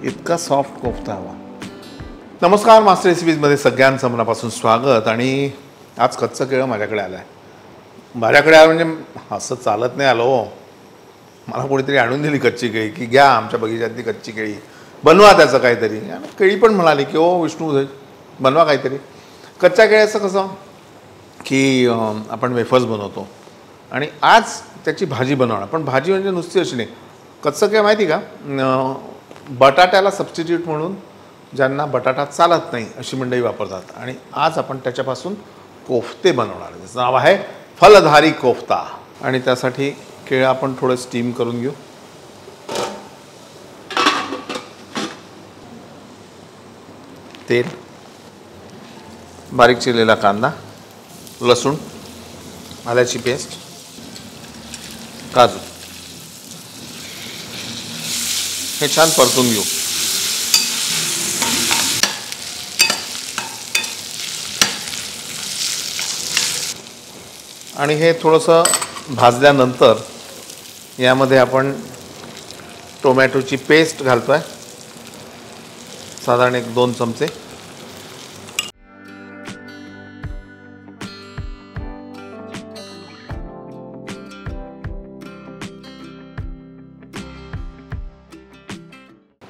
इतका सॉफ्ट कोफ्ता हवा। नमस्कार, मास्टर रेसिपीजमध्ये सगळ्यांचं मनापासून स्वागत। आणि आज कच्चं केळं माझ्याकडे आलं आहे। माझ्याकडे आलं म्हणजे असं चालत नाही आलो, मला कोणीतरी आणून दिली कच्ची केळी की घ्या आमच्या बगीच्यातली कच्ची केळी, बनवा त्याचं काहीतरी। आणि केळी पण म्हणाली की ओ विष्णू बनवा काहीतरी। कच्च्या केळ्याचं कसं की आपण वेफर्स बनवतो आणि आज त्याची भाजी बनवणार। पण भाजी म्हणजे नुसती अशी नाही, कच्चं केळं माहिती का, बटाट्याला सबस्टिट्यूट म्हणून ज्यांना बटाटा चालत नाही अशी मंडळी वापरतात। आणि आज आपण त्याच्यापासून कोफ्ते बनवणार, त्याचं नाव आहे फलधारी कोफ्ता। आणि त्यासाठी केळं आपण थोडं स्टीम करून घेऊ। तेल, बारीक चिरलेला कांदा, लसूण, आल्याची पेस्ट, काजू हे छान परतून घेऊ। आणि हे थोडंसं भाजल्यानंतर यामध्ये आपण टोमॅटोची पेस्ट घालतोय, साधारण 1-2 चमचे।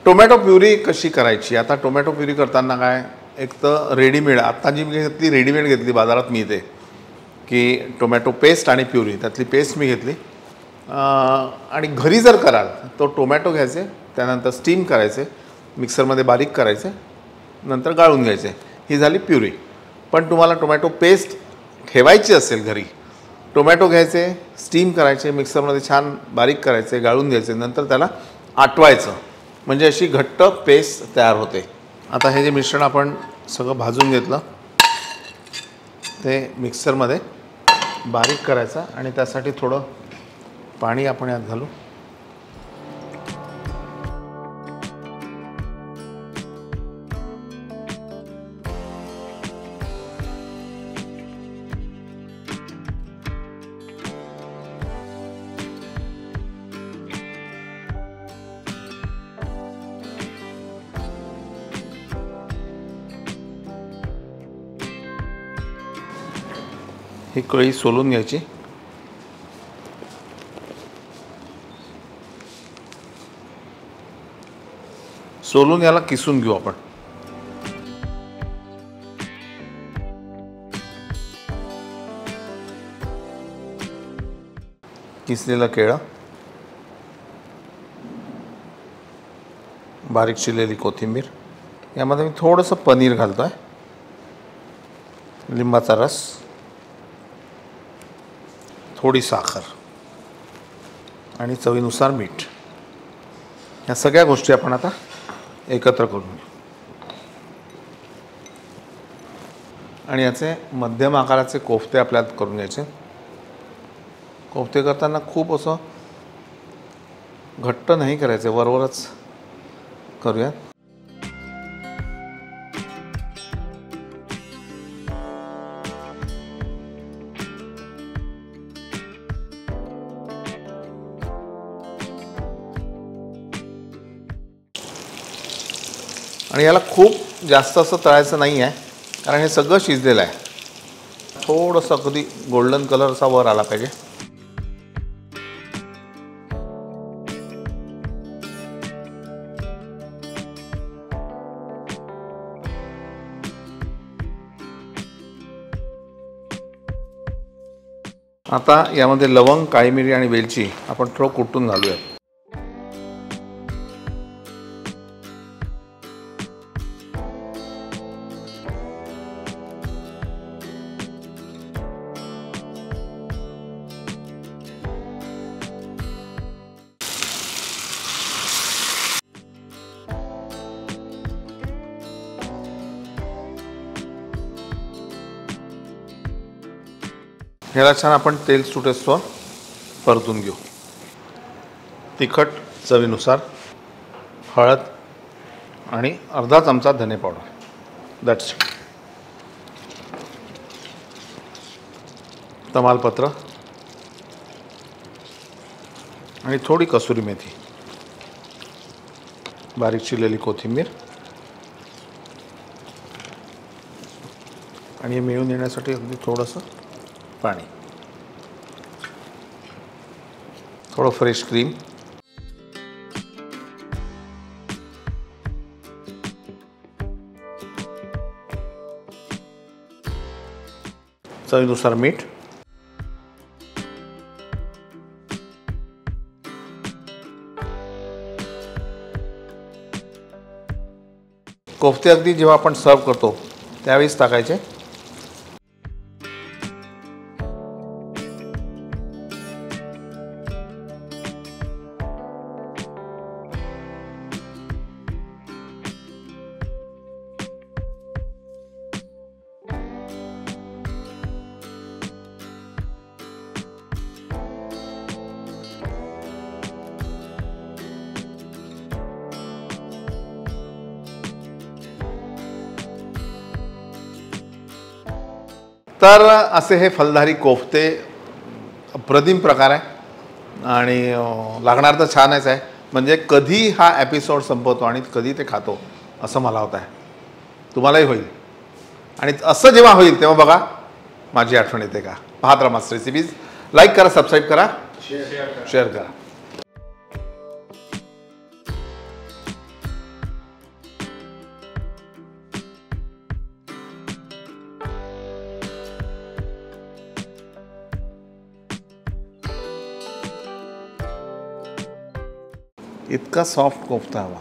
टोमॅटो प्युरी कशी करायची? आता टोमॅटो प्युरी करताना काय, एक तर रेडीमेड, आता जी मी घेतली रेडीमेड घेतली, बाजारात मिळते की टोमॅटो पेस्ट आणि प्युरी, त्यातली पेस्ट मी घेतली। आणि घरी जर कराल तो टोमॅटो घ्यायचे, त्यानंतर स्टीम करायचे, मिक्सरमध्ये बारीक करायचे, नंतर गाळून घ्यायचे, ही झाली प्युरी। पण तुम्हाला टोमॅटो पेस्ट ठेवायची असेल घरी, टोमॅटो घ्यायचे, स्टीम करायचे, मिक्सरमध्ये छान बारीक करायचे, गाळून घ्यायचे, नंतर त्याला आटवायचं, म्हणजे अशी घट्ट पेस्ट तयार होते। आता हे जे मिश्रण आपण सगळं भाजून घेतलं ते मिक्सरमध्ये बारीक करायचं आणि त्यासाठी थोडं पाणी आपण यात घालू। ही कळी सोलून घ्यायची। सोलून याला किसून घेऊ आपण। किसलेलं केळं, बारीक चिरलेली कोथिंबीर, यामध्ये मी थोडंसं पनीर घालतोय, लिंबाचा रस, थोडी साखर आणि चवीनुसार मीठ। या सगळ्या गोष्टी आपण आता एकत्र करून घेऊ। आणि याचे मध्यम आकाराचे कोफ्ते आपल्याला करून घ्यायचे। कोफ्ते करताना खूप असं घट्ट नाही करायचे, वरवरच करूया। आणि याला खूप जास्त असं तळायचं नाही आहे, कारण हे सगळं शिजलेलं आहे। थोडंसं अगदी गोल्डन कलर असा वर आला पाहिजे। आता यामध्ये लवंग, काळी मिरी आणि वेलची आपण थोडं कुटून घालूया। ह्याला छान आपण तेल सुटेस्तोवर परतून घेऊ। तिखट चवीनुसार, हळद आणि अर्धा चमचा धने पावडर, दॅट्स इट। तमालपत्र आणि थोडी कसुरी मेथी। बारीक चिरलेली कोथिंबीर आणि हे मिळून येण्यासाठी अगदी थोडंसं पाणी, थोडं फ्रेश क्रीम, चवीनुसार मीठ, कोफ्ते अगदी जेव्हा आपण सर्व करतो त्यावेळेस टाकायचे. तर असे हे फलधारी कोफ्ते अप्रतिम प्रकार आहे आणि लागणार तर छानच आहे. म्हणजे कधी हा एपिसोड संपवतो आणि कधी ते खातो असं मला होत आहे. तुम्हालाही होईल आणि असं जेव्हा होईल तेव्हा बघा माझी आठवण येते का. पाहत राहा मास्टर रेसिपीज. लाईक करा, सबस्क्राईब करा, शेअर करा. इतका सॉफ्ट कोफ्ता हवा.